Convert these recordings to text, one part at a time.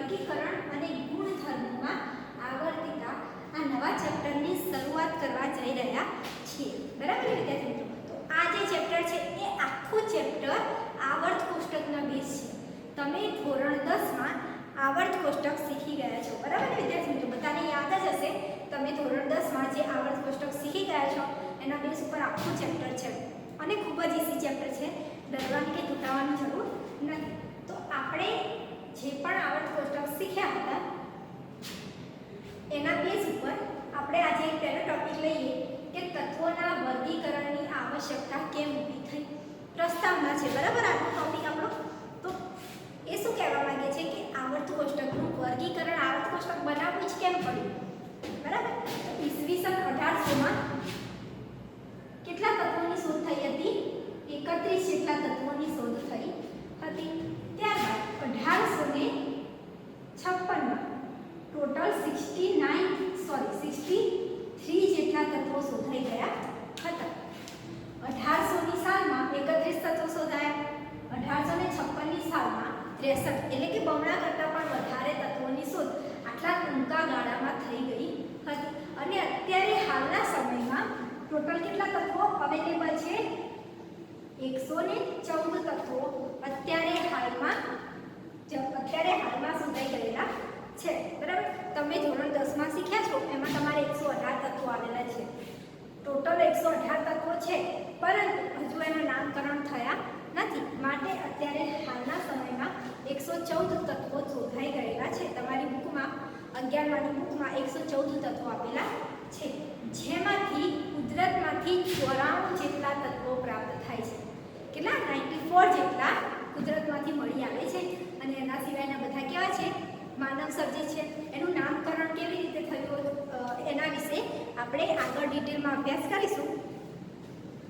વર્ગીકરણ અને ગુણધર્મોમાં આવર્તિતા આ નવા ચેપ્ટરની શરૂઆત કરવા જઈ રહ્યા છીએ. બરાબર વિદ્યાર્થી મિત્રો? તો આ જે ચેપ્ટર છે એ આખું ચેપ્ટર આવર્ત કોષ્ટકના બેઝ છે. તમે ધોરણ 10માં આવર્ત કોષ્ટક શીખી ગયા છો. બરાબર વિદ્યાર્થી મિત્રો? બધાને યાદ જ હશે તમે ધોરણ 10માં જે આવર્ત કોષ્ટક શીખી ગયા છો એના બેઝ ઉપર આખું ચેપ્ટર છે અને ખૂબ જ ઈઝી ચેપ્ટર છે. ડરવાની કે ઘટાવાની જરૂર નથી. તો આપણે જે પણ આવર્ત કોષ્ટક શીખ્યા હતા એના બેઝ ઉપર આપણે આજે એક પહેલો ટોપિક લઈએ કે તત્વોના વર્ગીકરણની આવશ્યકતા કેમ ઊભી થઈ. પ્રસ્તાવના છે. બરાબર? આજનો ટોપિક આપણો. તો એ શું કહેવા માંગે છે કે આવર્ત કોષ્ટકનું વર્ગીકરણ આવર્ત કોષ્ટક બનાવવું જ કેમ પડ્યું. બરાબર? ઈસવીસન 1800માં કેટલા તત્વોની શોધ થઈ હતી? 31 જેટલા તત્વોની શોધ થઈ હતી. ત્યારબાદ 1856માં ટોટલ 63 જેટલા તત્વો શોધાઈ ગયા હતા. 1800ની સાલમાં 31 તત્વો શોધાયા. 1856ની સાલમાં 63 એટલે કે બમણા કરતાં પણ વધારે તત્વોની શોધ આટલા ટૂંકા ગાળામાં થઈ ગઈ હતી. અને અત્યારે હાલના સમયમાં ટોટલ કેટલા તત્વો અવેલેબલ છે? 114 તત્વો અત્યારે હાલમાં શોધાઈ ગયેલા છે. બરાબર? તમે ધોરણ 10માં શીખ્યા છો એમાં તમારે 118 તત્વો આવેલા છે. ટોટલ 118 તત્વો છે પરંતુ હજુ એના નામકરણ થયા નથી. માટે અત્યારે હાલના સમયમાં 114 તત્વો શોધાઈ ગયેલા છે. તમારી બુકમાં 11માની બુકમાં 114 તત્વો આપેલા છે. જેમાંથી કુદરતમાંથી 94 જેટલા તત્વો પ્રાપ્ત થાય છે. કેટલા? 94 જેટલા કુદરતમાંથી મળી આવે છે. અને એના સિવાયના બધા કેવા છે? માનવ સર્જિત છે. એનું નામકરણ કેવી રીતે થયું એના વિશે આપણે આગળ ડિટેલમાં અભ્યાસ કરીશું.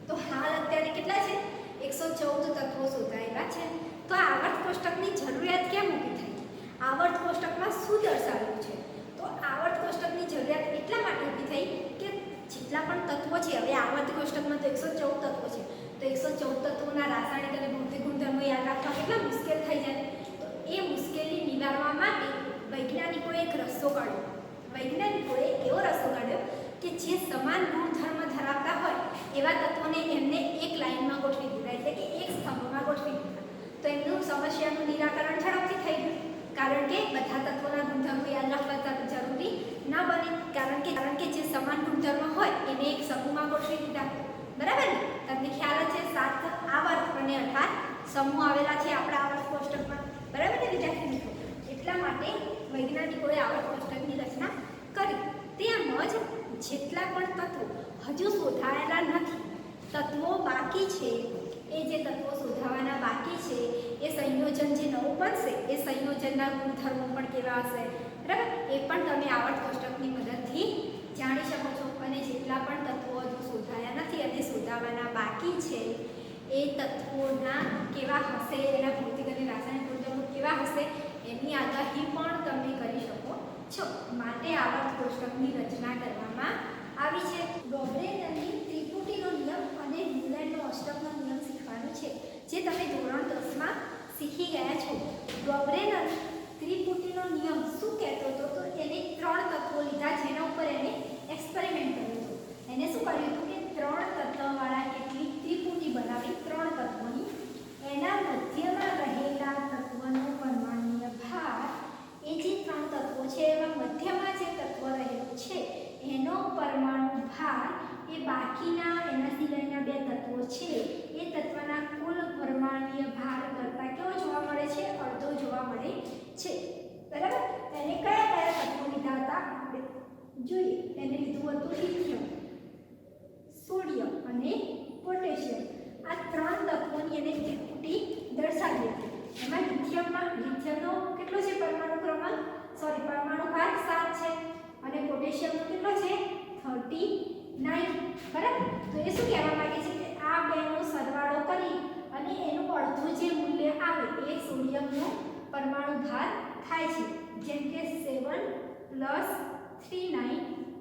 તો હાલ અત્યારે કેટલા છે? 114 તત્વો શોધાયેલા છે. તો આ આવર્ત કોષ્ટકની જરૂરિયાત કેમ ઊભી થઈ? આવર્ત કોષ્ટકમાં શું દર્શાવેલું છે? તો આવર્ત કોષ્ટકની જરૂરિયાત એટલા માટે ઊભી થઈ કે જેટલા પણ તત્વો છે, હવે આવર્ત કોષ્ટકમાં તો 114 તત્વો છે, તો 114 તત્વોના રાસાયણિક અને ભૌતિક ગુણધર્મો યાદ રાખવા કેટલા મુશ્કેલ થઈ જાય. તો એ મુશ્કેલી નિવારવા માટે વૈજ્ઞાનિકોએ એક રસ્તો કાઢ્યો. વૈજ્ઞાનિકોએ એવો રસ્તો કાઢ્યો કે જે સમાન ગુણધર્મ ધરાવતા હોય એવા તત્વોને એમને એક લાઈનમાં ગોઠવી દીધા, એટલે કે એક સ્તંભમાં ગોઠવી દીધા. તો એમનું સમસ્યાનું નિરાકરણ ઝડપથી થઈ ગયું. કારણ કે બધા તત્વોના ગુણધર્મો યાદ રાખવા જરૂરી ન બને. કારણ કે જે સમાન ગુણધર્મ હોય એને એક સમૂહમાં ગોઠવી દીધા. બરાબર ને? તમને ખ્યાલ છે 7 આવર્ત અને 18 સમૂહ આવેલા છે આપણા આવર્ત કોષ્ટકમાં. બરાબર ને વિદ્યાર્થી મિત્રો? એટલા માટે વૈજ્ઞાનિકોએ આવર્ત કોષ્ટકની રચના કરી. તેમજ જેટલા પણ તત્વો હજુ શોધાયેલા નથી, તત્વો બાકી છે, એ જે તત્વો શોધાવાના બાકી છે એ સંયોજન જે નવું બનશે એ સંયોજનના ગુણધર્મો પણ કેવા હશે. બરાબર? એ પણ તમે આવર્ત કોષ્ટકની મદદથી જાણી શકો છો. અને જેટલા પણ તત્વો હજુ શોધાયા નથી અને શોધાવાના બાકી છે એ તત્વોના કેવા હશે, એના ભૌતિક અને રાસાયણિક ગુણધર્મો કેવા હશે એની આગાહી પણ તમે કરી શકો છો. માટે આવર્ત કોષ્ટકની રચના કરવામાં આવી છે. ગોબ્રેનરની ત્રિપુટીનો નિયમ અને ન્યુલેન્ડનો અષ્ટકનો નિયમ શીખવાનો છે, જે તમે ધોરણ 10માં શીખી ગયા છો. ગોબ્રેનર ત્રિપુટીનો નિયમ શું કહેતો હતો? તો એને 3 તત્વો લીધા જેના ઉપર એને એક્સપેરિમેન્ટ કર્યો હતો. એને શું કર્યું હતું કે 3 તત્વવાળા કેટલી ત્રિપુટી બનાવી, 3 તત્વોની. એના મધ્યમાં રહેલા તત્વનો પરમાણુય ભાર, એ જે 3 તત્વો છે એમાં મધ્યમાં જે તત્વ રહેલું છે એનો પરમાણુ ભાર એ બાકીના એના સિવાયના 2 તત્વો છે એ તત્વના કુલ પરમાણુય ભાર કરતાં કેવો જોવા મળે છે? અડધો જોવા મળે છે. બરાબર? એને કયા કયા તત્વો લીધા હતા આપણે જોઈએ. એને લીધું હતું લિથિયમ, સોડિયમ અને પોટેશિયમ. આ 3 તત્વોની એને ત્રિપુટી દર્શાવી હતી. એમાં લિથિયમનો કેટલો છે પરમાણુ ભાર? 7 છે. અને પોટેશિયમનો કેટલો છે? 39. બરાબર? તો એ શું કહેવા માંગે છે કે આ બેનો સરવાળો કરી અને એનું અડધું જે મૂલ્ય આવે એ સોડિયમનો પરમાણુ ભાર થાય છે. જેમ કે 7 + 39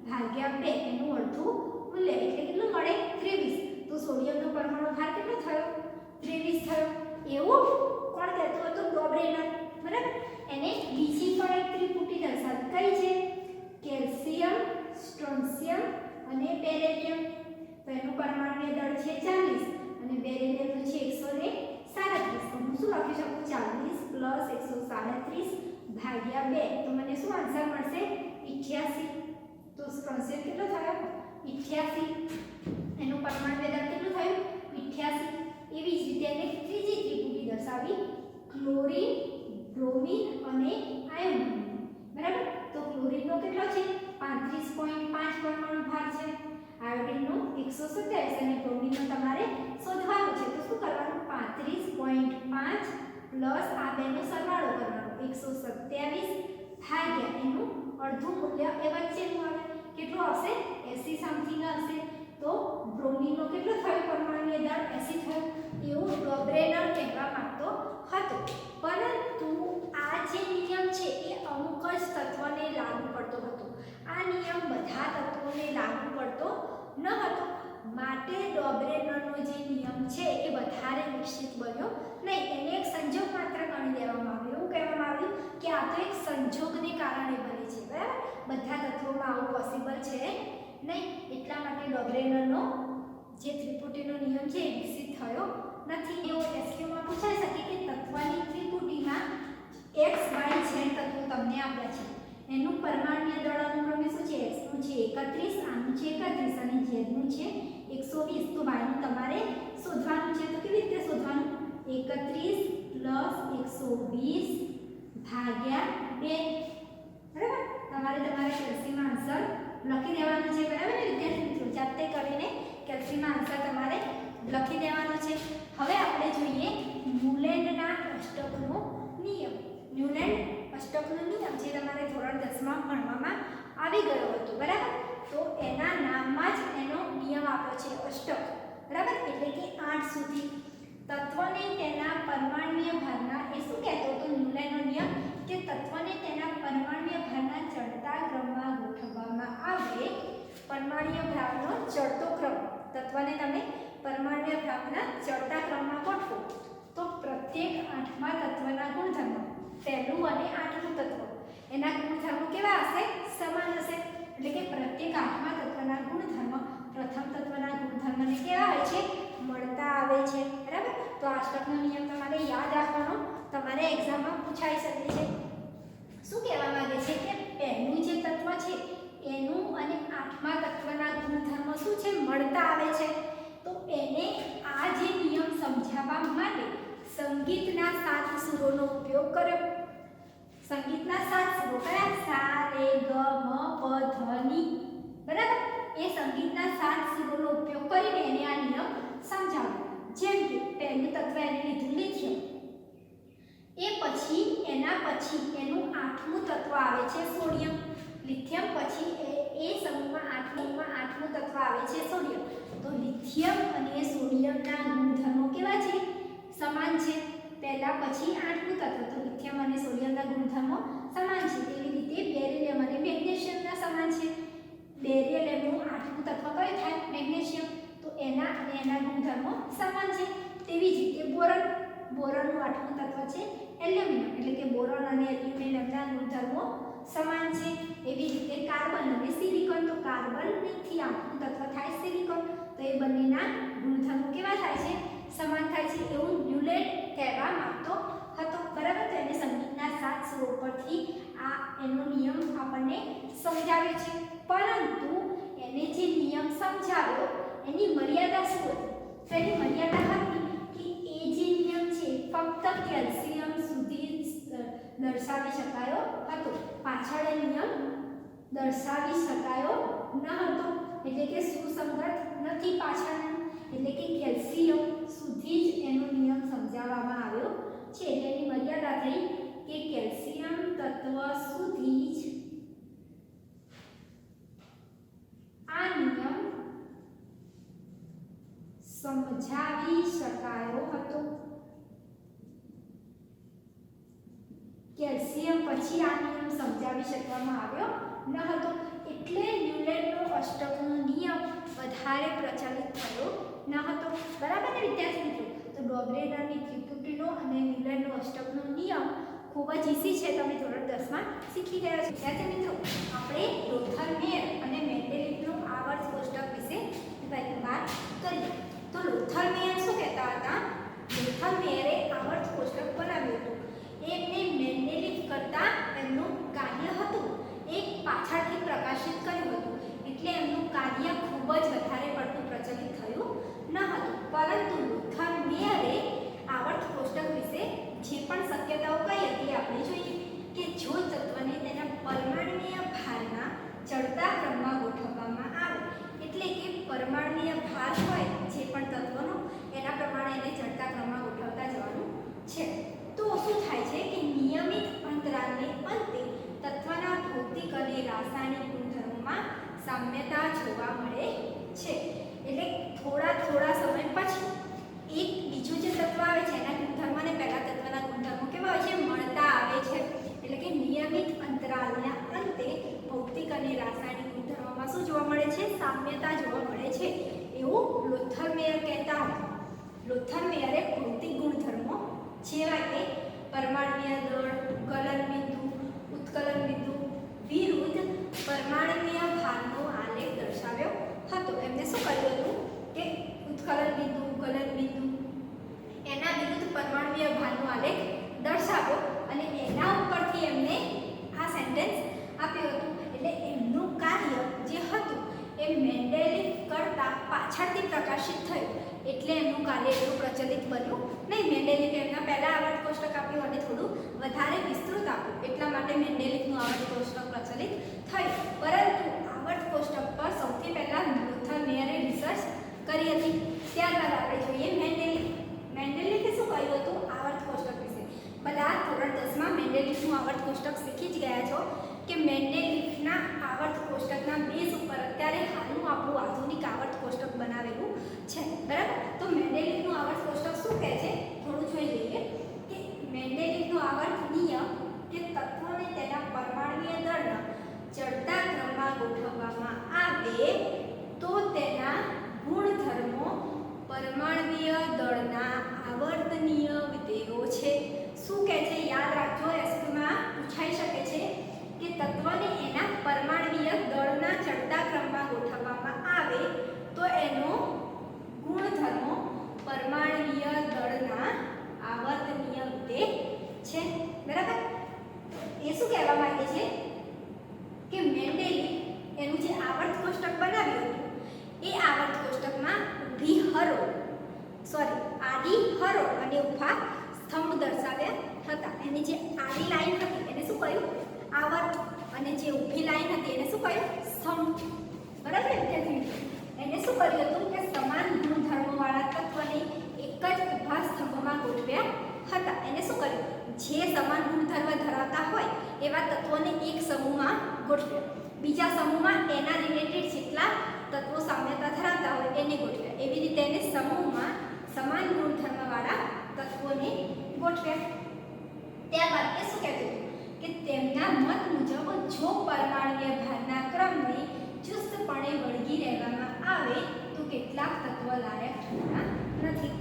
ભાગ્યા 2 એનું અડધું મૂલ્ય એટલે કેટલું મળે? 23. તો સોડિયમનો પરમાણુ ભાર કેટલો થયો? 23 થયો. એવું કોણ કહેતું હતું? ગોબ્રેનર. બરાબર? એને બીજી પણ એક ત્રિપુટી દર્શાવી. કઈ છે? કેલ્શિયમ, સ્ટ્રોન્શિયમ અને બેરિલિયમ. તો એનું પરમાણુ દળ છે 40 અને બેરિલિયમનું છે 137. તો હું શું લખી શકું? 40 + 137 ભાગ્યા 2. તો મને શું આન્સર મળશે? 88. તો સ્ટ્રોન્શિયમ કેટલો થયો? 88. એનું પરમાણુ દળ કેટલું થયું? 88. એવી જ રીતે એને ત્રીજી ત્રિપુટી દર્શાવી, ક્લોરીન, બ્રોમિન અને આયોડિન. બરાબર? તો ક્લોરીનનો કેટલો છે? 35.5 પરમાણુ ભાર છે. આયોડિનનો 127 અને બ્રોમિનનો તમારે શોધવાનો છે. તો શું કરવાનું? 35.5 પ્લસ આ બેનો સરવાળો કરવાનો, 127 ભાગ્યા એનું અડધું મૂલ્ય એ વચ્ચેનું આવે. કેટલું આવશે? 80 સમથિંગ આવશે. તો બ્રોમિનનો કેટલો થયો પરમાણુ દળ? 80 થયો. એવું ડોબ્રેનર કહેવા માંગતો હતો. પરંતુ આ જે નિયમ છે એ અમુક જ તત્વને લાગુ પડતો હતો. આ નિયમ બધા તત્વોને લાગુ પડતો ન હતો. માટે ડોબ્રેનરનો જે નિયમ છે એ વધારે વિકસિત બન્યો નહીં. એને એક સંજોગ માત્ર ગણી દેવામાં આવ્યો. એવું કહેવામાં આવ્યું કે આ તો એક સંજોગને કારણે બને છે. બરાબર? બધા તત્વોમાં આવું પોસિબલ છે નહીં. એટલા માટે ડોબ્રેનરનો જે ત્રિપુટીનો નિયમ છે એ વિકસિત થયો નથી. એવો એસક્યુમાં પૂછાઈ શકે કે તત્વની ત્રિપુટીમાં x y z તત્વો તમને આપ્યા છે. એનું પરમાણુ દળ અનુક્રમે શું છે? x નું છે 31, આનું છે 31 અને z નું છે 120. તો y નું તમારે શોધવાનું છે. તો કેવી રીતે શોધવાનું? 31 + 120 ભાગ્યા 2. બરાબર? તમારે કેલ્શિયમ આન્સર લખી દેવાનો છે. બરાબર ને વિદ્યાર્થી મિત્રો? જાતે કરીને કેલ્શિયમ આન્સર તમારે લખી દેવાનો છે. હવે આપણે જોઈએ ન્યુલેન્ડના અષ્ટકનો નિયમ. ન્યુલેન્ડ અષ્ટકનો નિયમ જે તમારે ધોરણ 10 માં ભણવામાં આવી ગયો હતો. બરાબર? તો એના નામમાં જ એનો નિયમ આપ્યો છે અષ્ટક. બરાબર? એટલે કે 8 સુધી તત્વને તેના પરમાણ્વીય ભારના, એ શું કહેતો હતો ન્યુલેન્ડનો નિયમ? કે તત્વને તેના પરમાણ્વીય ભારના ચડતા ક્રમમાં ગોઠવવામાં આવે. પરમાણ્વીય ભારનો ચડતો ક્રમ, તત્વને તમે પરમાણ્વીય ભારના ચડતા ક્રમમાં ગોઠવો તો પ્રત્યેક 8મા તત્વના ગુણધર્મો, પહેલું અને 8મું તત્વ, એના ગુણધર્મો કેવા હશે? સમાન હશે. એટલે કે પ્રત્યેક 8મા તત્વના ગુણધર્મ પ્રથમ તત્વના ગુણધર્મને કેવા હોય છે? મળતા આવે છે. બરાબર? તો આ અષ્ટકનો નિયમ તમારે યાદ રાખવાનો. તમારે એક્ઝામમાં પૂછાઈ શકે છે. શું કહેવા માંગે છે? કે પહેલું જે તત્વ છે એનું અને 8મા તત્વના ગુણધર્મો શું છે? મળતા આવે છે. તો એને આ જે નિયમ સમજાવવા માટે સંગીતના 7 સુરોનો ઉપયોગ કર્યો. સંગીતના 7 સુરો કયા? સા, રે, ગ, મ, પ, ધ, ની. બરાબર? એ સંગીતના 7 સુરોનો ઉપયોગ કરીને એને આ નિયમ સમજાવ્યો. જેમ કે પહેલું તત્વ એને લીધું લિથિયમ. એના પછી એનું 8મું તત્વ આવે છે સોડિયમ. લિથિયમ પછી એ સમૂહમાં 8મું તત્વ આવે છે સોડિયમ. તો લિથિયમ અને સોડિયમના ગુણધર્મો કેવા છે? સમાન છે. પહેલા પછી 8મું તત્વ, તો લિથિયમ અને સોડિયમના ગુણધર્મો સમાન છે. તેવી રીતે બેરિલિયમ અને મેગ્નેશિયમના સમાન છે. બેરિલિયમનું 8મું તત્વ કયું થાય? મેગ્નેશિયમ. તો એના ગુણધર્મો સમાન છે. તેવી જ રીતે બોરોનનું 8મું તત્વ છે એલ્યુમિનિયમ. એટલે કે બોરોન અને એલ્યુમિનિયમના ગુણધર્મો સમાન છે. એવી રીતે કાર્બન અને સિલિકોન, તો કાર્બનથી 8મું તત્વ થાય સિલિકોન. તો એ બંનેના ગુણધર્મો કેવા થાય છે? સમાન થાય છે. એવું ન્યુલેન્ડ કહેવા માંગતો હતો. બરાબર? તો એને સંગીતના 7 સુરો પરથી આ એનો નિયમ આપણને સમજાવ્યો છે. પરંતુ એને જે નિયમ સમજાવ્યો એની મર્યાદા શું હતી? તો એની મર્યાદા હતી કે એ જે નિયમ છે ફક્ત કેલ્શિયમ સુધી દર્શાવી શકાયો હતો. પાછળ એ નિયમ દર્શાવી શકાયો ન હતો. એટલે કે સુસંગત નથી પાછળનું. એટલે કે કેલ્શિયમ સુધી જ એનો નિયમ સમજાવવામાં આવ્યો છે. એટલે એની મર્યાદા થઈ કે કેલ્શિયમ તત્વ સુધી જ આ નિયમ સમજાવી શકાયો હતો. કેલ્શિયમ પછી આ નિયમ સમજાવી શકવામાં આવ્યો ન હતો. એટલે ન્યુલેન્ડનો અષ્ટકનો નિયમ વધારે પ્રચલિત થયો ન હતો. બરાબર ને વિદ્યાર્થી મિત્રો? તો ડોબ્રેનરની ત્રિપુટીનો અને ન્યુલેન્ડનો અષ્ટકનો નિયમ ખૂબ જ ઈઝી છે, તમે ધોરણ 10માં શીખી ગયા છો. વિદ્યાર્થી મિત્રો, આપણે લોથલ મેયર અને મેન્ડેલિવનું આવર્ત કોષ્ટક વિશે વાત કરીએ. તો લોથલ મેયર શું કહેતા હતા? લોથલ મેયરે આવર્ત કોષ્ટક બનાવ્યું હતું. એમને મેન્ડેલિવ કરતાં એમનું કાર્ય હતું એક પાછળથી પ્રકાશિત કર્યું હતું, એટલે એમનું કાર્ય ખૂબ જ વધારે પડતું પ્રચલિત થયું ન હતું. પરંતુ લોથલ મેયરે આવર્ત કોષ્ટક વિશે જે પણ શક્યતાઓ કઈ હતી આપણે જોઈએ કે જો તત્વને તેના પરમાણ્વીય ભારના ચડતા ક્રમમાં ગોઠવવામાં આવે, એટલે કે પરમાણ્વીય ભાર હોય જે પણ તત્વનો, એના પ્રમાણે એને ચડતા ક્રમમાં ગોઠવતા જવાનું છે. તો શું થાય છે કે નિયમિત અંતરાલને અંતે તત્વના ભૌતિક અને રાસાયણિક ગુણધર્મોમાં સામ્યતા જોવા મળે છે. એટલે થોડા સમય પછી એક બીજું જે તત્વ આવે છે એના ગુણધર્મો અને પહેલા તત્વના ગુણધર્મો કેવા હોય છે? મળતા આવે છે. એટલે કે નિયમિત અંતરાલના અંતે ભૌતિક અને રાસાયણિક ગુણધર્મોમાં શું જોવા મળે છે? સામ્યતા જોવા મળે છે, એવું લોથલ મેયર કહેતા હતા. લોથલ મેયરે ભૌતિક ગુણધર્મો જેવા કે પરમાણ્વીય દળ, ગલન બિંદુ, ઉત્કલન બિંદુ વિરુદ્ધ પરમાણ્વીય ભારનો આલેખ દર્શાવ્યો હતો. એમને શું કર્યું હતું કે ઉત્કલન બિંદુ, ગલન બિંદુ એના વિરુદ્ધ પરમાણ્વીય ભારનો આલેખ દર્શાવ્યો અને એના ઉપરથી એમને આ સેન્ટેન્સ આપ્યું હતું. એટલે એમનું કાર્ય જે હતું એ મેન્ડેલિવ કરતાં પાછળથી પ્રકાશિત થયું, એટલે એમનું કાર્ય એટલું પ્રચલિત બન્યું નહીં. મેન્ડેલિવ એમના પહેલા આવર્ત કોષ્ટક આપ્યું અને થોડું વધારે વિસ્તૃત આપ્યું, એટલા માટે મેન્ડેલિવનું આવર્ત કોષ્ટક પ્રચલિત થયું. પરંતુ આવર્ત કોષ્ટક પર સૌથી પહેલા લોથલ મેયરે રિસર્ચ કરી હતી. ત્યારબાદ આપણે જોઈએ મેન્ડેલિવ. મેન્ડેલિવે શું કહ્યું હતું આવર્ત કોષ્ટક વિશે? બધા ધોરણ 10માં મેન્ડેલિવનું આવર્ત કોષ્ટક શીખી જ ગયા છો કે મેન્ડેલિવના આવર્ત કોષ્ટકના બેઝ ઉપર અત્યારે હાલનું આપણું આધુનિક આવર્ત કોષ્ટક બનાવેલું છે, બરાબર? તો મેન્ડેલિવનું આવર્ત કોષ્ટક શું કહે છે થોડું જોઈ લઈએ કે મેન્ડેલિવનું આવર્ત નિયમ કે તત્વોને તેના પરમાણ્વીય દળના ચડતા ક્રમમાં ગોઠવવામાં આવે તો તેના ગુણધર્મો પરમાણ્વીય દળના આવર્તનીય વિધેયો છે. શું કહે છે? યાદ રાખજો, એસએમાં પૂછાઈ શકે છે કે તત્વને એના પરમાણ્વીય દળના ચડતા ક્રમમાં ગોઠવવામાં આવે તો એનો ગુણધર્મો પરમાણ્વીય દળના આવર્તનીય વિધેય છે, બરાબર? એ શું કહેવા માંગે છે કે મેન્ડેલિવ એનું જે આવર્ત કોષ્ટક બનાવ્યું હતું એ આવર્ત કોષ્ટકમાં આડી હરોળ અને ઊભા સ્તંભ દર્શાવ્યા હતા. એની જે આડી લાઈન હતી એને શું કહ્યું? આવર્ત, અને જે ઊભી લાઈન હતી એને શું કહ્યું? સ્તંભ, બરાબર? એને શું કર્યું હતું કે સમાન ગુણધર્મોવાળા તત્વને એક જ ઊભા સ્તંભમાં ગોઠવ્યા હતા. એને શું કર્યું? જે સમાન ગુણધર્મ ધરાવતા હોય એવા તત્વોને એક સમૂહમાં ગોઠવ્યા, બીજા સમૂહમાં એના રિલેટેડ જેટલા તત્વો સામ્યતા ધરાવતા હોય એને ગોઠવ્યા. એવી રીતે એને સમૂહમાં સમાન ગુણધર્મવાળા તત્વોને ગોઠવ્યા. ત્યારબાદ એ શું કહેતું કે તેમના મત મુજબ જો પરમાણ્વીય ભારના ક્રમને ચુસ્તપણે વળગી રહેવામાં આવે તો કેટલાક તત્વ લાયક ઠરતા નથી.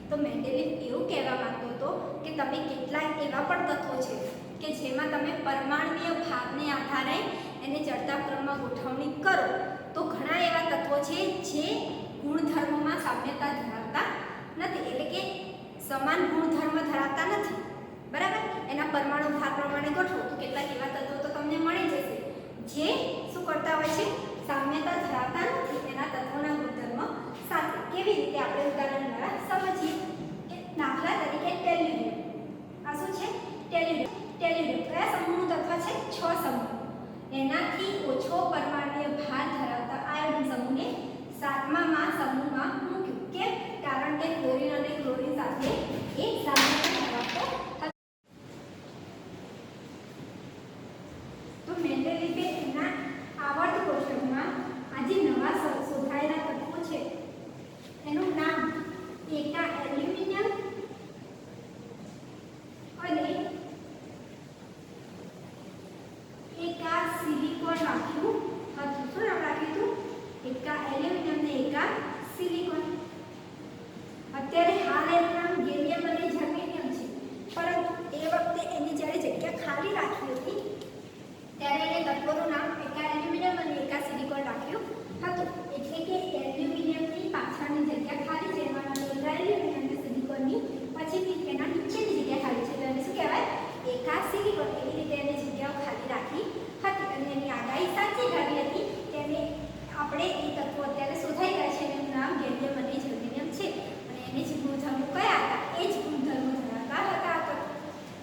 તો મેન્ડેલિવ એવું કહેવા માંગતો હતો કે તમે કેટલાક એવા પણ તત્વો છે કે જેમાં તમે પરમાણ્વીય ભાગને આધારે એને ચડતા ક્રમમાં ગોઠવણી કરો તો ઘણા એવા તત્વો છે જે ગુણધર્મોમાં સામ્યતા ધરાવતા નથી, એટલે કે સમાન ગુણધર્મ ધરાવતા નથી, બરાબર? એના પરમાણુ ભાર પ્રમાણે ગોઠવો તો કેટલાક એવા તત્વો તો તમને મળી જશે જે શું કરતા હોય છે? સામ્યતા ધરાવતા નથી એના તત્વોના ગુણધર્મો સાથે. કેવી રીતે? આપણે ઉદાહરણ દ્વારા સમજીએ કે દાખલા તરીકે ટેલ્યુરિયમ. આ શું છે? ટેલ્યુરિયમ કયા સમૂહનું તત્વ છે? 6 સમૂહ. એનાથી ઓછો પરમાણ્વીય ભાર ધરાવતા આયોડિન સમૂહને 7મા સમૂહમાં મૂક્યું. કેમ? કારણ કે ક્લોરીન અને ક્લોરીન સાથે એક સામ્યતા ધરાવતો હતો. તો મેન્ડેલિવે એના આવર્ત કોષ્ટકમાં આજે નવા શોધાયેલા તત્વો છે એનું નામ એકા એલ્યુમિનિયમ અને એકા સિલિકોન સાચી ધારી હતી તેને આપણે એ તત્વો અત્યારે શોધાઈ ગયા છે એનું નામ ગેલિયમ અને જર્મેનિયમ છે અને એને જે ગુણધર્મો કયા હતા એ જ ગુણધર્મો ધરાવતા હતા આ તત્વો.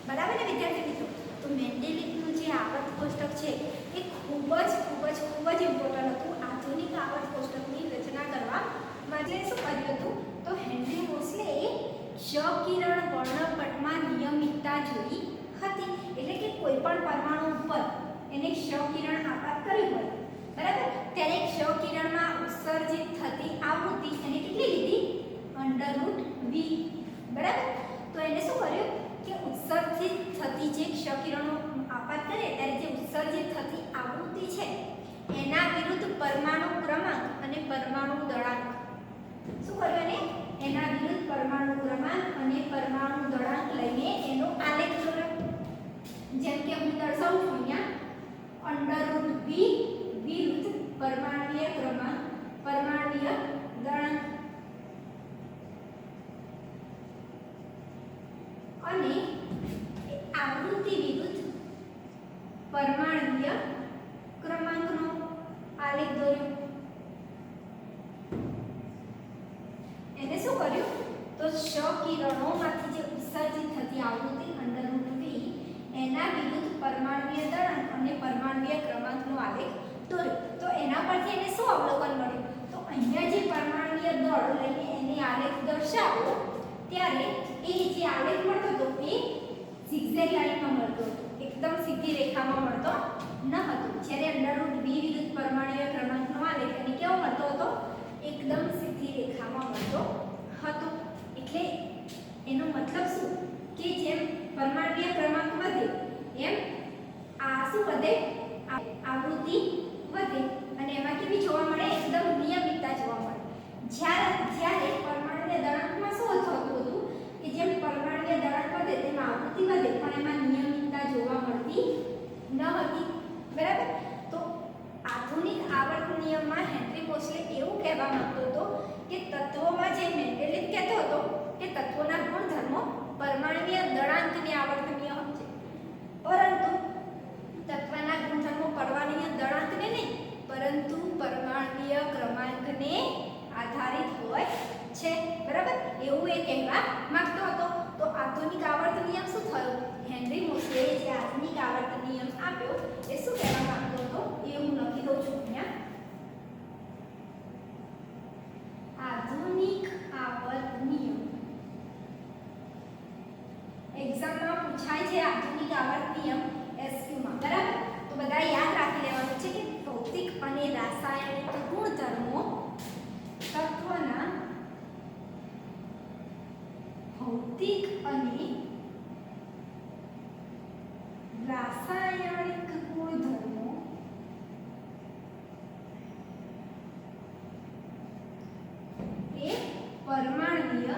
બરાબર ને વિદ્યાર્થી મિત્રો? તો મેન્ડેલિવનું જે આવર્ત કોષ્ટક છે એ ખૂબ જ ઇમ્પોર્ટન્ટ હતું આધુનિક આવર્ત કોષ્ટકની રચના કરવા માટે. શું કર્યું હતું તો હેનરી મોસ્લેએ ક્ષ-કિરણ વર્ણપટમાં નિયમિતતા જોઈ હતી. એટલે કે કોઈ પણ પરમાણુ ઉપર એને ક્ષ-કિરણ આપાત કરવી પડે. બરાબર? ત્યારે ક્ષ-કિરણમાં ઉત્સર્જિત થતી આવૃત્તિ એને કેટલી લીધી? √v. બરાબર? તો એને શું કર્યું કે ઉત્સર્જિત થતી જે ક્ષ-કિરણો આપાત કરે ત્યારે જે ઉત્સર્જિત થતી આવૃત્તિ છે એના વિરુદ્ધ પરમાણુ ક્રમાંક અને પરમાણુ દળાંક શું કર્યું એને એના વિરુદ્ધ પરમાણુ ક્રમાંક અને પરમાણુ દળાંક લઈને એનો આલેખ દોર્યો. જેમ કે હું દર્શાવું છું અહીંયા √v વિરુદ્ધ પરમાણુય ક્રમાંક પરમાણુય દળાંક અને આવૃત્તિ વિરુદ્ધ પરમાણુય ક્રમાંકનો આલેખ દોર્યો. એને શું કર્યું તો ક્ષ-કિરણોમાંથી જે ઉત્સર્જિત થતી આવૃત્તિ √v એના વિરુદ્ધ પરમાણુય દળાંક અને પરમાણુય ક્રમાંકનો આલેખ દોર્યો. તો એના પરથી એને શું અવલોકન મળ્યું તો અહીંયા જે પરમાણુય દળ લઈને એને આલેખ દર્શાવો ત્યારે એ જે આલેખ મળતો હતો એ ઝિગઝેગ લાઈનમાં મળતો હતો, એકદમ સીધી રેખામાં મળતો ન હતો. જ્યારે √v વિરુદ્ધ પરમાણુય ક્રમાંકનો આલેખ એને કેવો મળતો હતો? એકદમ સીધી રેખામાં મળતો હતો. એટલે એનો મતલબ શું કે જેમ પરમાણુય ક્રમાંક વધે એમ આ શું વધે? આવૃત્તિ વધે અને એમાં કેવી જોવા મળે? એકદમ નિયમિતતા જોવા મળે. જ્યારે પરમાણુય દળાંકમાં શું થતું હતું કે જેમ પરમાણુય દળાંક વધે તેમ આવૃત્તિ વધે પણ એમાં નિયમિતતા જોવા મળતી ન હતી. બરાબર? તો આધુનિક આવર્ત નિયમમાં હેનરી મોસ્લે એવું કહેવા માંગતો હતો કે તત્વોમાં જે મેન્ડેલિવ કહેતો હતો કે તત્વોના ગુણધર્મો પરમાણુય દળાંકની આવર્તનીય હોય છે, પરંતુ તત્વના ગુણધર્મો પરમાણુય દળાંકને નહીં પરંતુ પરમાણુય ક્રમાંકને આધારિત હોય છે. બરાબર? એવું એ કહેવા માંગતો હતો. તો આધુનિક આવર્ત નિયમ શું થયો? હેનરી મોસ્લેએ જે આધુનિક આવર્ત નિયમ આપ્યો એ શું કહેવા માંગતો હતો એ હું લખી દઉં છું અહીંયા. આધુનિક આવર્ત નિયમ એક્ઝામમાં પૂછાય છે. આધુનિક આવર્ત નિયમ એસક્યુમાં. બરાબર? તો બધા યાદ રાખી લેવાનું છે કે ભૌતિક અને રાસાયણિક ગુણધર્મો તત્વના ભૌતિક અને રાસાયણિક ગુણધર્મો એ પરમાણુય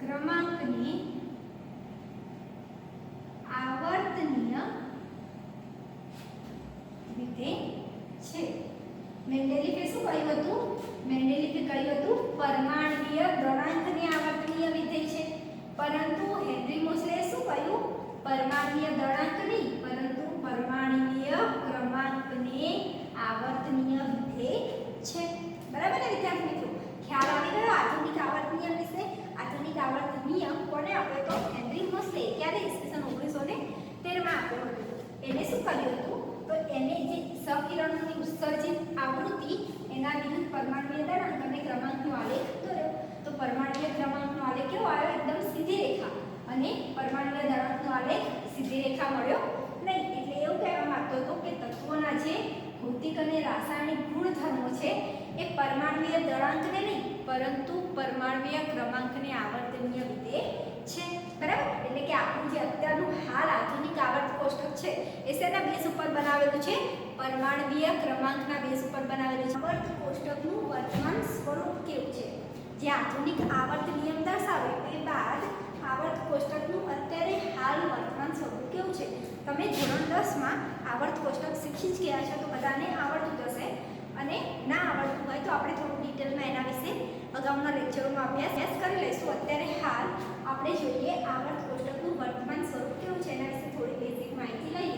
ક્રમાંકની આવર્તનીય રીતે છે. મેન્ડેલિફે શું કહ્યું હતું? મેન્ડેલિફે કહ્યું હતું પરમાણુય દળાંકની આવર્તનીય વિધેય છે, પરંતુ હેનરી મોસ્લેએ શું કહ્યું? પરમાણુય દળાંક નહીં પરંતુ પરમાણુય ક્રમાંકને આવર્તનીય વિધેય છે. બરાબર ને વિદ્યાર્થી મિત્રો? ખ્યાલ આવી ગયો આધુનિક આવર્ત નિયમ વિશે? આધુનિક આવર્ત નિયમ કોને આપ્યો તો? હેનરી મોસ્લે. ક્યારે? ઈસવીસન 1913 માં આપ્યો હતો. એને શું કર્યું હતું તો એને જે સહકિરણોની ઉત્સર્જિત આવૃત્તિ એના વિરુદ્ધ પરમાણુય દળાંક અને ક્રમાંકનો આલેખ દોર્યો. તો પરમાણુય ક્રમાંકનો આલેખ કેવો આવ્યો? એકદમ સીધી રેખા. અને પરમાણુય દળાંકનો આલેખ સીધી રેખા મળ્યો નહીં. એટલે એવું કહેવા માંગતો હતો કે તત્વોના જે ભૌતિક અને રાસાયણિક ગુણધર્મો છે એ પરમાણુય દળાંકને નહીં પરંતુ પરમાણુય ક્રમાંકને આવર્તનીય વિધેય છે. બરાબર? એટલે કે આપણું જે અત્યારનું હાલ આધુનિક આવર્ત કોષ્ટક છે એ શેના બેઝ ઉપર બનાવેલું છે? પરમાણુય ક્રમાંકના બેઝ ઉપર બનાવેલું છે. આવર્ત કોષ્ટકનું વર્તમાન સ્વરૂપ કેવું છે? જે આધુનિક આવર્ત નિયમ દર્શાવે એ બાદ આવર્ત કોષ્ટકનું અત્યારે હાલ વર્તમાન સ્વરૂપ કેવું છે? તમે ધોરણ 10 માં આવર્ત કોષ્ટક શીખી જ ગયા છો તો બધાને આવડતું હશે, અને ના આવડતું હોય તો આપણે થોડું ડિટેલમાં એના વિશે અગાઉના લેક્ચરોમાં અભ્યાસ કરી લઈશું. અત્યારે હાલ આપણે જોઈએ આવર્ત કોષ્ટકનું વર્તમાન સ્વરૂપ કેવું છે એના વિશે થોડી બેઝિક માહિતી લઈએ.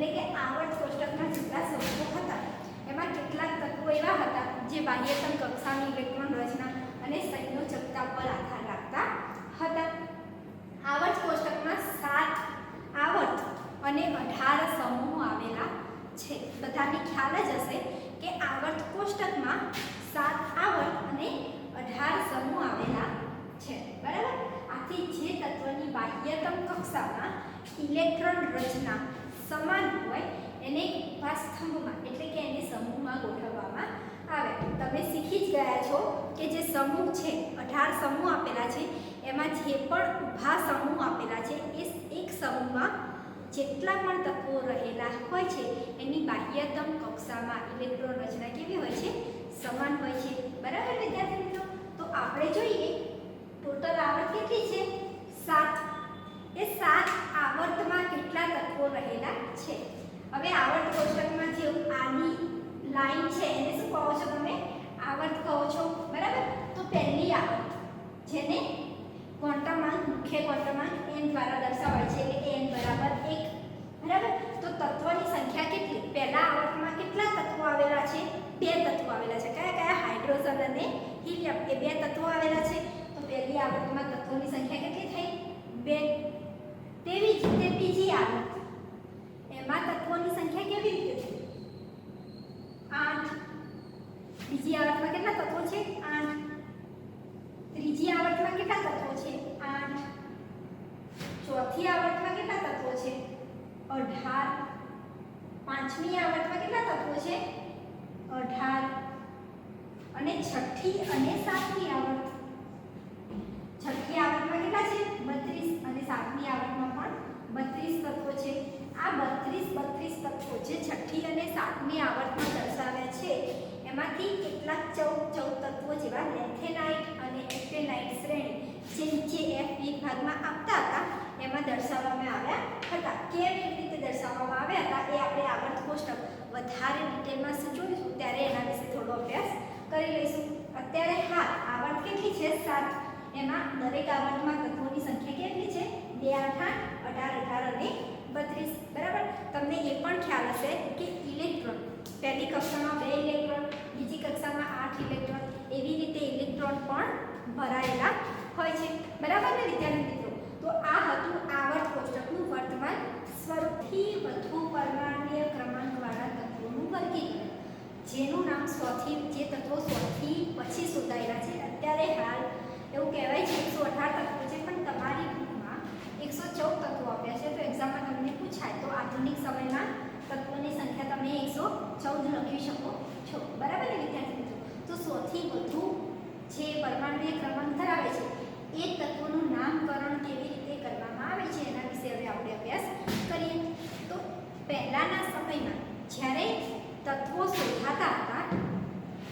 એટલે કે આવર્ત કોષ્ટકમાં જેટલા સમૂહો હતા એમાં કેટલાક તત્વો એવા હતા જે બાહ્યતમ કક્ષાની ઇલેક્ટ્રોન રચના અને સંયોજકતા પર આધાર રાખતા હતા. આવર્ત કોષ્ટકમાં 7 આવર્ત અને 18 સમૂહો આવેલા છે. બધાને ખ્યાલ જ હશે કે આવર્ત કોષ્ટકમાં 7 આવર્ત અને 18 સમૂહ આવેલા છે. બરાબર. આથી જે તત્વની બાહ્યતમ કક્ષામાં ઇલેક્ટ્રોન રચના સમાન હોય એને ઉભા સ્તંભમાં એટલે કે એને સમૂહમાં ગોઠવવામાં આવે. તમે શીખી જ ગયા છો કે જે સમૂહ છે 18 સમૂહ આપેલા છે એમાં જે પણ ઉભા સમૂહ આપેલા છે એ એક સમૂહમાં જેટલા પણ તત્વો રહેલા હોય છે એની બાહ્યતમ કક્ષામાં ઇલેક્ટ્રોન રચના કેવી હોય છે? સમાન હોય છે. બરાબર વિદ્યાર્થી મિત્રો. તો આપણે જોઈએ ટોટલ આવર્ત કેટલી છે? 7. એ 7 આવર્તમાં કેટલા તત્વો રહેલા છે? હવે આવર્ત કોષ્ટકમાં જે આની લાઈન છે એને શું કહો છો તમે? આવર્ત કહો છો. બરાબર. તો પહેલી આવર્ત જેને ક્વોન્ટમાંક મુખ્ય ક્વોન્ટમાંક n દ્વારા દર્શાવાય છે એટલે n બરાબર 1. બરાબર. તો તત્વોની સંખ્યા કેટલી? પહેલા આવર્તમાં કેટલા તત્વો આવેલા છે? 2 તત્વો આવેલા છે. કયા કયા? હાઇડ્રોજન અને હિલિયમ. એ 2 તત્વો આવેલા છે. તો પહેલી આવર્તમાં તત્વોની સંખ્યા કેટલી થઈ? 2. તેવી જ રીતે બીજી આવર્ત એમાં તત્વોની સંખ્યા કેવી રીતે થઈ? 8. બીજી આવર્તમાં કેટલા તત્વો છે? 8. ત્રીજી આવર્તમાં કેટલા તત્વો છે? 8. ચોથી આવર્તમાં કેટલા તત્વો છે? 18. પાંચમી આવર્તમાં કેટલા તત્વો છે? 18. અને છઠ્ઠી અને સાતમી આવર્ત. છઠ્ઠી આવર્તમાં કેટલા છે? 32. અને સાતમી આવર્તમાં પણ 32 તત્વો છે. આ 32 તત્વો જે છઠ્ઠી અને સાતમી આવર્તમાં દર્શાવ્યા છે એમાંથી કેટલાક 14 તત્વો જેવા લેન્થેનાઇટ અને એક્ટેનાઇટ શ્રેણી જે નીચે F વિભાગમાં આપતા હતા એમાં દર્શાવવામાં આવ્યા હતા. કેવી રીતે દર્શાવવામાં આવ્યા હતા એ આપણે આવર્ત કોષ્ટક વધારે ડિટેલમાં જોઈશું ત્યારે એના વિશે થોડો અભ્યાસ કરી લઈશું. અત્યારે હા આવર્ત કેટલી છે? 7. એમાં દરેક આવર્તમાં તત્વોની સંખ્યા કેટલી છે? 2, 8, 8, 18 અને 32. બરાબર. તમને એ પણ ખ્યાલ હશે કે ઇલેક્ટ્રોન પહેલી કક્ષામાં 2 ઇલેક્ટ્રોન, બીજી કક્ષામાં 8 ઇલેક્ટ્રોન, એવી રીતે ઇલેક્ટ્રોન પણ ભરાયેલા હોય છે. બરાબર ને વિદ્યાર્થી મિત્રો? તો આ હતું આવર્ત કોષ્ટકનું વર્તમાન સ્વરૂપથી વધુ પરમાણ્વીય ક્રમાંકવાળા તત્વોનું વર્ગીકરણ, જેનું નામ જે તત્વો 100 થી પછી શોધાયેલા છે. અત્યારે હાલ એવું કહેવાય છે 118 તત્વો છે પણ તમારી બુકમાં 114 તત્વો આપ્યા છે. તો એક્ઝામમાં તમને પૂછાય તો આધુનિક સમયમાં તત્વોની સંખ્યા તમે 114 લખી શકો છો. બરાબર ને વિદ્યાર્થી મિત્રો? તો 100 થી વધુ જે પરમાણ્વીય ક્રમાંક ધરાવે છે એ તત્વોનું નામકરણ કેવી રીતે કરવામાં આવે છે એના વિશે હવે આપણે અભ્યાસ કરીએ. તો પહેલાના સમયમાં જ્યારે તત્વો શોધાતા હતા,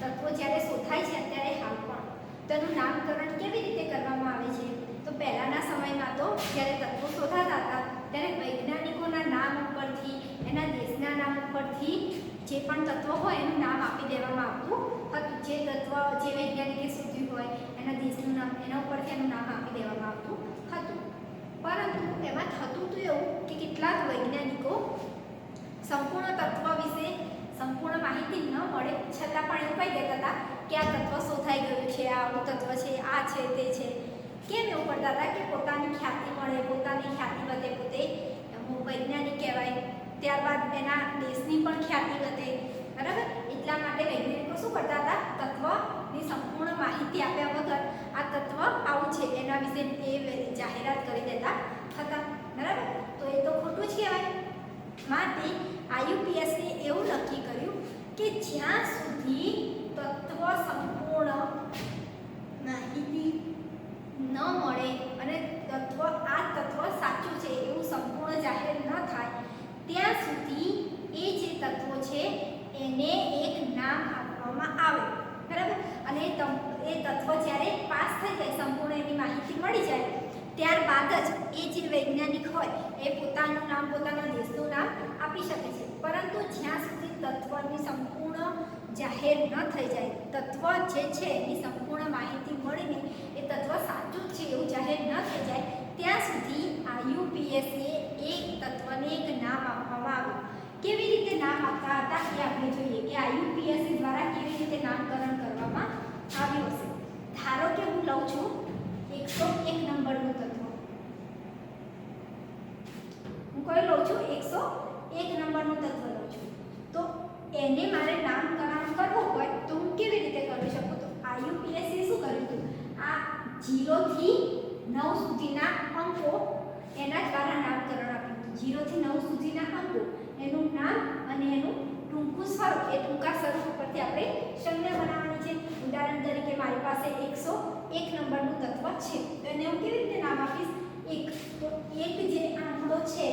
તત્વો જ્યારે શોધાય છે અત્યારે હાલ પણ, તેનું નામકરણ કેવી રીતે કરવામાં આવે છે? તો પહેલાના સમયમાં તો જ્યારે તત્વો શોધાતા હતા ત્યારે વૈજ્ઞાનિકોના નામ ઉપરથી, એના દેશના નામ ઉપરથી જે પણ તત્વ હોય એનું નામ આપી દેવામાં આવતું હતું. જે તત્વ જે વૈજ્ઞાનિકે શોધ્યું હોય એના દેશનું નામ, એના ઉપરથી એનું નામ આપી દેવામાં આવતું હતું. પરંતુ એમાં થતું તો એવું કે કેટલાક વૈજ્ઞાનિકો સંપૂર્ણ તત્વ વિશે સંપૂર્ણ માહિતી ન મળે છતાં પણ એવું કહી દેતા હતા કે આ તત્વ શોધાઈ ગયું છે, આ આવું તત્વ છે, આ છે, તે છે. કેમ એવું કરતા હતા? કે પોતાની ખ્યાતિ મળે, પોતાની ખ્યાતિ વધે, પોતે વૈજ્ઞાનિક કહેવાય, ત્યારબાદ એના દેશની પણ ખ્યાતિ વધે. બરાબર. એટલા માટે વૈજ્ઞાનિકો શું કરતા હતા? તત્વની સંપૂર્ણ માહિતી આપ્યા વગર આ તત્વ આવું છે એના વિશે એ જાહેરાત કરી દેતા હતા. બરાબર. તો એ તો ખોટું જ કહેવાય. માટે IUPACએ એવું નક્કી કર્યું કે જ્યાં સુધી તત્વ સંપૂર્ણ માહિતી ન મળે અને આ તત્વ સાચું છે એવું સંપૂર્ણ જાહેર ન થાય ત્યાં સુધી એ જે તત્વો છે એને એક નામ આપવામાં આવે. બરાબર. અને એ તત્વ જ્યારે પાસ થઈ જાય, સંપૂર્ણ એની માહિતી મળી જાય, ત્યારબાદ જ એ જે વૈજ્ઞાનિક હોય એ પોતાનું નામ, પોતાના દેશનું નામ આપી શકે છે. પરંતુ જ્યાં સુધી તત્વની સંપૂર્ણ જાહેર ન થઈ જાય, તત્વ જે છે એની સંપૂર્ણ માહિતી મળીને એ તત્વ સાચું જ છે એવું જાહેર ન થઈ જાય ત્યાં સુધી IUPACએ એક તત્વને એક નામ આપવામાં આવ્યું. આપણે જોઈએ કે IUPAC દ્વારા કેવી રીતે નામકરણ કરવામાં આવ્યું હશે. ધારો કે હું લઉં છું 101 નંબરનું તત્વ. હું કયું લઉં છું? 101 નંબરનું તત્વ લઉં છું. તો એને મારે નામકરણ કરવું હોય તો હું કેવી રીતે કરી શકું? તો IUPAC શું કર્યું હતું? આ 0 થી 9 સુધીના અંકો એના દ્વારા નામકરણ આપ્યું હતું. 0 થી 9 સુધીના અંકો, એનું નામ અને એનું ટૂંકું સ્વરૂપ, એ ટૂંકા સ્વરૂપ પરથી આપણે સંજ્ઞા બનાવવાની છે. ઉદાહરણ તરીકે મારી પાસે 101 નંબરનું તત્વ છે, તો એને હું કેવી રીતે નામ આપીશ? 1. તો 1 જે આંકડો છે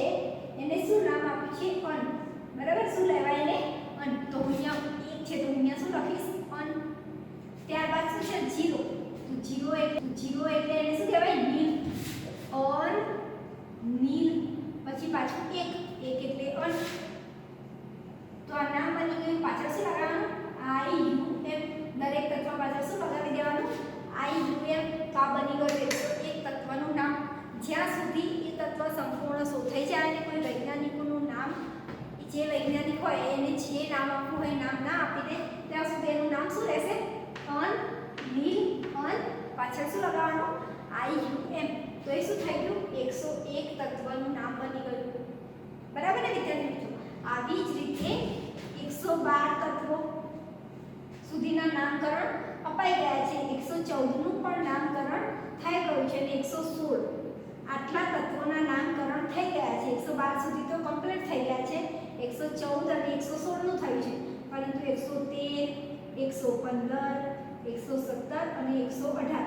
એને શું નામ આપ્યું છે? અન. બરાબર? શું લેવાય એને? અન. તો અહીંયા 1 છે તો અહીંયા શું લખીશ? અન. ત્યારબાદ શું છે? 0. તો 0 એટલે એને શું કહેવાય? નીલ. અન નીલ. પછી પાછું 1 એટલે અન. તો આ નામ બની ગયું. પાછળ શું લગાવવાનું? IUM. દરેક તત્વ પાછળ શું લગાવી દેવાનું? IUM. તો આ બની ગયું 101 તત્વનું નામ. જ્યાં સુધી એ તત્વ સંપૂર્ણ શોધાઈ જાય અને કોઈ વૈજ્ઞાનિકોનું નામ, જે વૈજ્ઞાનિક હોય એને જે નામ આપવું હોય નામ ના આપી દે ત્યાં સુધી એનું નામ શું રહેશે? અન નીલ. અન પાછળ શું લગાવવાનું? IUM. તો એ શું થઈ ગયું? 101 તત્વનું નામ બની ગયું. બરાબર ને વિદ્યાર્થી મિત્રો? આવી જ રીતે 112 તત્વો સુધીના નામકરણ અપાઈ ગયા છે. 114નું પણ નામકરણ થઈ ગયું છે અને 116 આટલા તત્વોના નામકરણ થઈ ગયા છે. 112 સુધી તો કમ્પ્લીટ થઈ ગયા છે. 114 અને 116નું થયું છે, પરંતુ 113, 115, 117 અને 118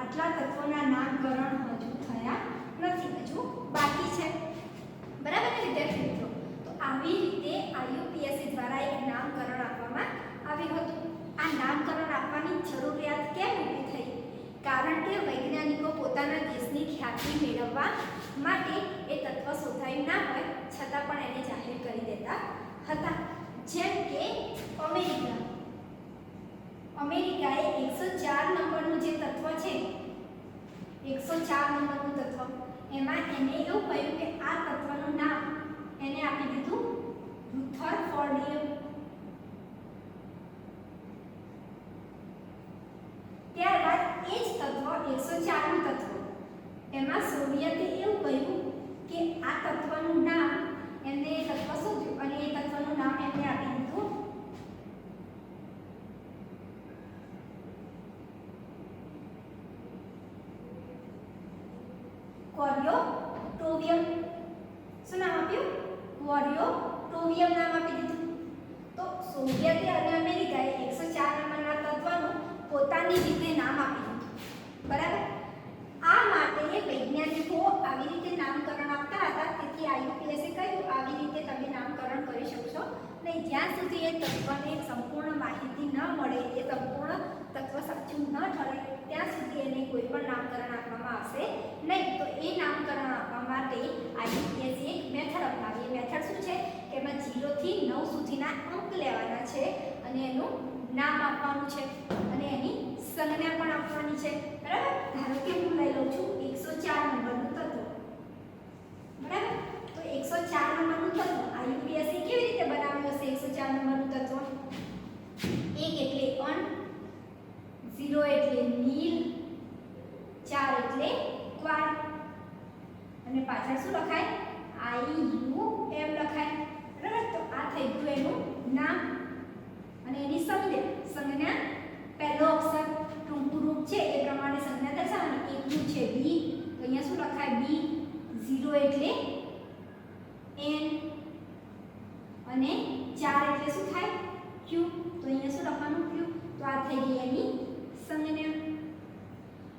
આટલા તત્વોના નામકરણ હજુ થયા નથી, હજુ બાકી છે. બરાબર ને વિદ્યાર્થી મિત્રો? તો આવી રીતે IUPAC દ્વારા એક નામકરણ આપવામાં આવ્યું હતું. આ નામકરણ આપવાની જરૂરિયાત કેમ ઊભી થઈ? કારણ કે વૈજ્ઞાનિકો પોતાના દેશની ખ્યાતિ મેળવવા માટે એ તત્વ શોધાયું ના હોય છતાં પણ એને જાહેર કરી દેતા હતા. જેમ કે અમેરિકાએ 104 નંબરનું જે તત્વ છે, 104 નંબરનું તત્વ, એમાં એને એવું કહ્યું કે આ તત્વનું નામ એને આપી દીધું રુથરફોર્ડિયમ. ત્યારબાદ એ જ તત્વ 104નું તત્વ, એમાં સોવિયતે એવું કહ્યું કે આ તત્વનું નામ, એમને એ તત્વ શોધ્યું અને એ તત્વનું નામ એમને આપી દીધું કોરિયોટોવિયમ. શું નામ આપ્યું? કોરિયોટોવિયમ નામ આપી દીધું. તો સોવિયતે અને અમેરિકાએ 104 નંબરના તત્વનું પોતાની રીતે નામ આપી દીધું. બરાબર? આ માટે વૈજ્ઞાનિકો આવી રીતે નામકરણ આપતા હતા. તેથી IUPAC કહ્યું આવી રીતે તમે નામકરણ કરી શકશો નહીં. જ્યાં સુધી એ તત્વને સંપૂર્ણ માહિતી ન મળે, એ સંપૂર્ણ તત્વ સાચું ન ઠરે, ત્યાં સુધી એને કોઈ પણ નામકરણ આપવામાં આવશે નહીં. તો એ નામકરણ આપવા માટે IUPAC એક મેથડ અપનાવી. એ મેથડ શું છે? કે એમાં 0 થી 9 સુધીના અંક લેવાના છે અને એનું નામ આપવાનું છે અને એની સંજ્ઞા પણ આપવાની છે. બરાબર? ધારો કે હું લઈ લઉં છું 104 નંબરનું તત્વ. બરાબર? તો 104 નંબરનું તત્વ IUPAC કેવી રીતે બનાવ્યું હશે? 104 નંબરનું તત્વ, 1 એટલે અન, 0 એટલે નીલ, 4 એટલે ક્વાડ અને પાછળ શું લખાય? IUM લખાય. બરાબર? તો આ થઈ ગયું એનું નામ અને એની સંજ્ઞા. પહેલો અક્ષર ટૂંકું રૂપ છે એ પ્રમાણે સંજ્ઞા દર્શાવવાની. 1 નું છે B, તો અહીંયા શું લખાય? B. 0 એટલે N અને 4 એટલે શું થાય? Q, તો અહીંયા શું લખવાનું? Q. તો આ થઈ ગઈ એની સંજ્ઞા.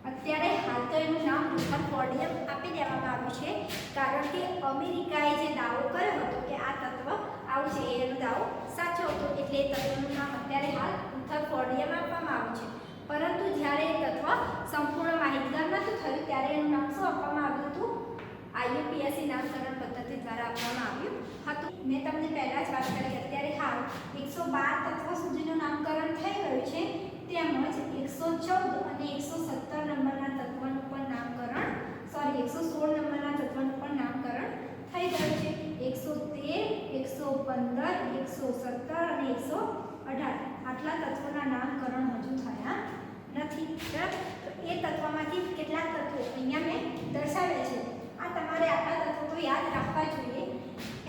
અત્યારે હાલ તો એનું નામ રુથરફોર્ડિયમ આપી દેવામાં આવ્યું છે, કારણ કે અમેરિકાએ જે દાવો કર્યો હતો કે આ તત્વ આવું છે, એનો દાવો સાચો હતો, એટલે એ તત્વનું નામ અત્યારે હાલ રુથરફોર્ડિયમ આપવામાં આવ્યું છે. પરંતુ જ્યારે એ તત્વ સંપૂર્ણ માહિતગાર નહોતું થયું ત્યારે એનું નામ શું આપવામાં આવ્યું હતું? IUPAC નામકરણ પદ્ધતિ દ્વારા આપવામાં આવ્યું હતું. મેં તમને પહેલાં જ વાત કરી, અત્યારે હાલ 112 તત્વ સુધીનું નામકરણ થઈ ગયું છે. તેમજ 114 અને 117 નંબરના તત્વનું પણ નામકરણ, 116 નંબરના તત્વનું પણ નામકરણ થઈ ગયું છે. 113, 115, 115, 117 અને 118 આટલા તત્વોના નામકરણ હજુ થયા નથી. બરાબર? તો એ તત્વમાંથી કેટલાક તત્વો અહીંયા મેં દર્શાવ્યા છે. આ તમારે આટલા તત્વો તો યાદ રાખવા જોઈએ.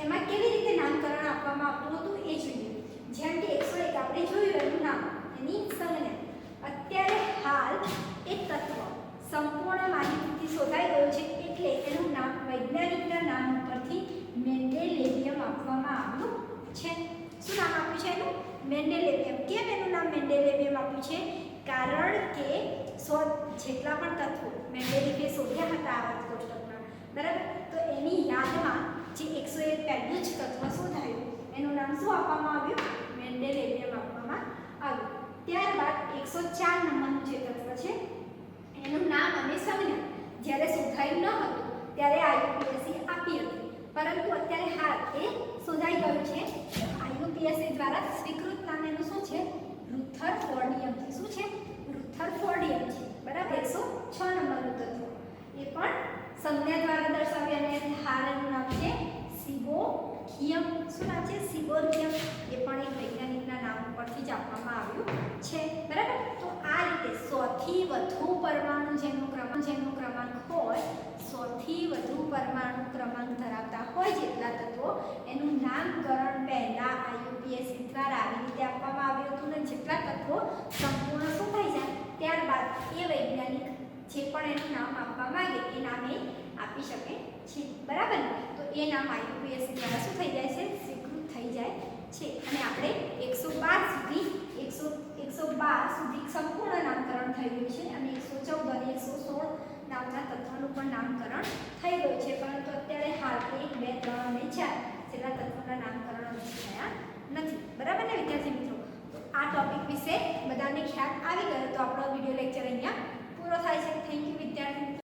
એમાં કેવી રીતે નામકરણ આપવામાં આવતું હતું એ જોઈએ. જેમ કે 101 આપણે જોયું એનું નામ, એની સંજ્ઞા. અત્યારે હાલ એ તત્વ સંપૂર્ણ માહિતીથી શોધાઈ ગયું છે એટલે એનું નામ વૈજ્ઞાનિકના નામ ઉપરથી મેન્ડેલેવિયમ આપવામાં આવ્યું છે. શું નામ આપ્યું છે એનું? મેન્ડેલેવિયમ. કેમ એનું નામ મેન્ડેલેવિયમ આપ્યું છે? કારણ કે જેટલા પણ તત્વો મેન્ડેલિફે શોધ્યા હતા આવર્ત કોષ્ટકમાં, બરાબર, તો એની યાદમાં જે 101 પહેલું જ તત્વ શોધાયું એનું નામ શું આપવામાં આવ્યું? મેન્ડેલેવિયમ આપવામાં આવ્યું. ત્યારબાદ 104 નંબરનું જે તત્વ છે એનું નામ અને સંજ્ઞા જ્યારે શોધાયું ન હતું ત્યારે આઈયુપીએસસી આપી હતી, પરંતુ અત્યારે હાલ એ શોધાઈ ગયું છે. આઈયુપીએસસી દ્વારા સ્વીકૃત નામ એનું શું છે? રુથરફોર્ડિયમ. શું છે? રુથરફોર્ડિયમ છે. બરાબર. 106 નંબરનું તત્વ એ પણ સંજ્ઞા દ્વારા દર્શાવ્યા અને હાલ એનું નામ છે સિબોકિયમ. શું નામ છે? સિબોકિયમ. એ પણ એક વૈજ્ઞાનિકના નામ પરથી જ આપવામાં આવ્યું છે. બરાબર. તો આ રીતે 100 થી વધુ પરમાણુ જેનો ક્રમાંક હોય, 100 થી વધુ પરમાણુ ક્રમાંક ધરાવતા હોય જેટલા તત્વો, એનું નામકરણ પહેલા આઈયુપીએસસી દ્વારા આવી રીતે આપવામાં આવ્યું હતું. અને જેટલા તત્વો સંપૂર્ણ શું થઈ જાય ત્યારબાદ એ વૈજ્ઞાનિક જે પણ એનું નામ આપવા માંગે એ નામ એ આપી શકે છે. બરાબર ને? તો એ નામ આઈયુપીએસસી દ્વારા શું થઈ જાય છે? સ્વીકૃત થઈ જાય છે. અને આપણે 112 સુધી સંપૂર્ણ નામકરણ થઈ ગયું છે અને 114 અને 116 નામના તત્વોનું પણ નામકરણ થઈ ગયું છે. પરંતુ અત્યારે હાલ 1, 2, 3 અને 4 જેટલા તત્વોના નામકરણ હજુ થયા નથી. બરાબર ને વિદ્યાર્થી મિત્રો? તો આ ટોપિક વિશે બધાને ખ્યાલ આવી ગયો તો આપણો વિડીયો લેક્ચર અહીંયા પૂરો થાય છે. થેન્ક યુ વિદ્યાર્થી મિત્રો.